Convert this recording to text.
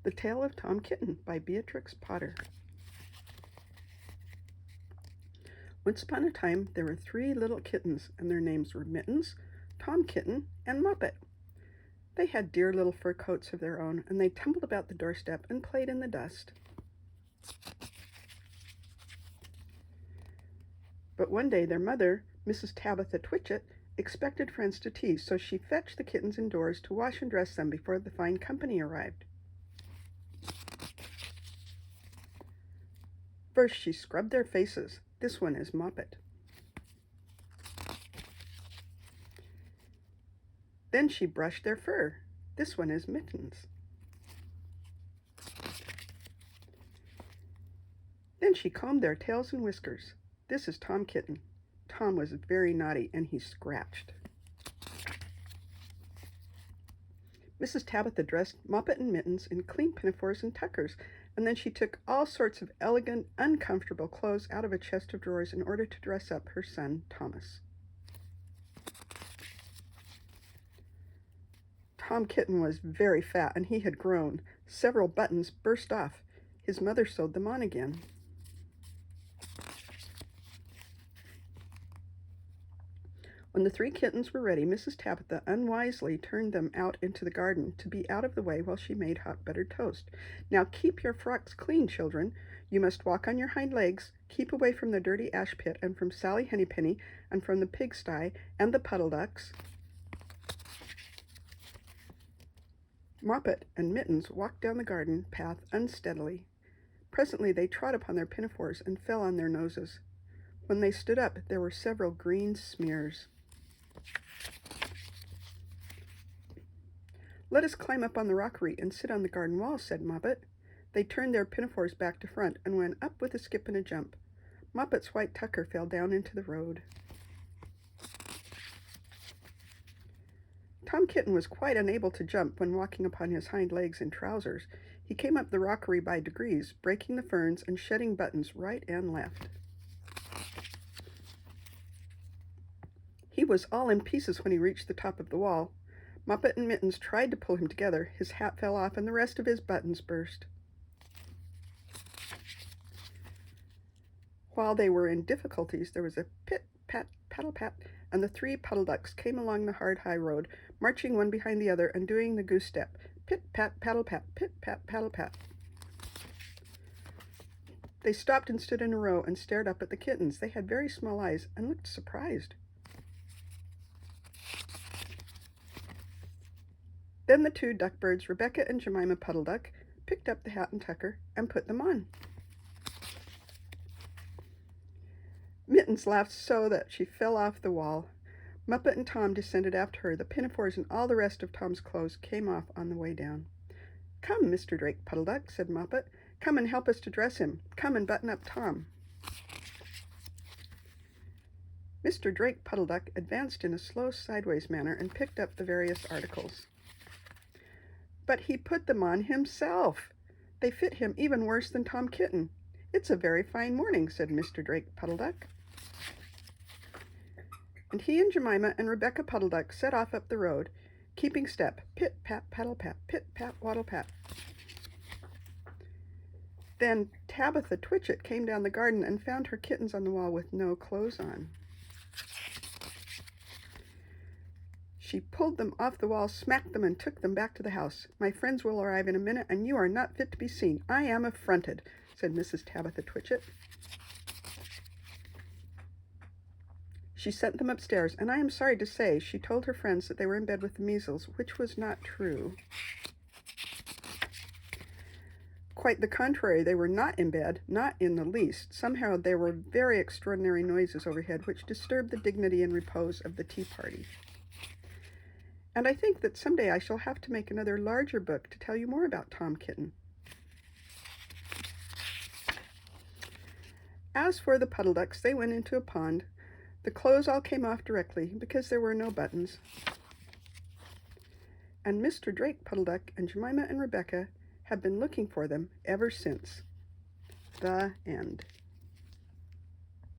The Tale of Tom Kitten by Beatrix Potter. Once upon a time, there were 3 little kittens, and their names were Mittens, Tom Kitten, and Moppet. They had dear little fur coats of their own, and they tumbled about the doorstep and played in the dust. But one day their mother, Mrs. Tabitha Twitchit, expected friends to tea, so she fetched the kittens indoors to wash and dress them before the fine company arrived. First, she scrubbed their faces. This one is Moppet. Then she brushed their fur. This one is Mittens. Then she combed their tails and whiskers. This is Tom Kitten. Tom was very naughty, and he scratched. Mrs. Tabitha dressed Moppet and Mittens in clean pinafores and tuckers, and then she took all sorts of elegant, uncomfortable clothes out of a chest of drawers in order to dress up her son, Thomas. Tom Kitten was very fat, and he had grown. Several buttons burst off. His mother sewed them on again. When the 3 kittens were ready, Mrs. Tabitha unwisely turned them out into the garden to be out of the way while she made hot buttered toast. Now keep your frocks clean, children. You must walk on your hind legs, keep away from the dirty ash pit and from Sally Hennypenny and from the pigsty and the puddle ducks. Moppet and Mittens walked down the garden path unsteadily. Presently they trod upon their pinafores and fell on their noses. When they stood up, there were several green smears. "Let us climb up on the rockery and sit on the garden wall," said Moppet. They turned their pinafores back to front and went up with a skip and a jump. Moppet's white tucker fell down into the road. Tom Kitten was quite unable to jump when walking upon his hind legs in trousers. He came up the rockery by degrees, breaking the ferns and shedding buttons right and left. He was all in pieces when he reached the top of the wall. Moppet and Mittens tried to pull him together. His hat fell off and the rest of his buttons burst. While they were in difficulties, there was a pit, pat, paddle, pat, and the 3 puddle ducks came along the hard high road, marching one behind the other and doing the goose step. Pit, pat, paddle, pat, pit, pat, paddle, pat. They stopped and stood in a row and stared up at the kittens. They had very small eyes and looked surprised. Then the 2 duckbirds, Rebecca and Jemima Puddle Duck, picked up the hat and tucker and put them on. Mittens laughed so that she fell off the wall. Moppet and Tom descended after her. The pinafores and all the rest of Tom's clothes came off on the way down. "Come, Mr. Drake Puddle Duck," said Moppet. "Come and help us to dress him. Come and button up Tom." Mr. Drake Puddle Duck advanced in a slow sideways manner and picked up the various articles. But he put them on himself. They fit him even worse than Tom Kitten. "It's a very fine morning," said Mr. Drake Puddle Duck. And he and Jemima and Rebecca Puddle Duck set off up the road, keeping step, pit, pat, paddle, pat, pit, pat, waddle, pat. Then Tabitha Twitchit came down the garden and found her kittens on the wall with no clothes on. She pulled them off the wall, smacked them, and took them back to the house. "My friends will arrive in a minute, and you are not fit to be seen. I am affronted," said Mrs. Tabitha Twitchit. She sent them upstairs, and I am sorry to say she told her friends that they were in bed with the measles, which was not true. Quite the contrary, they were not in bed, not in the least. Somehow there were very extraordinary noises overhead which disturbed the dignity and repose of the tea party. And I think that someday I shall have to make another larger book to tell you more about Tom Kitten. As for the puddle ducks, they went into a pond. The clothes all came off directly because there were no buttons. And Mr. Drake Puddle Duck and Jemima and Rebecca have been looking for them ever since. The end.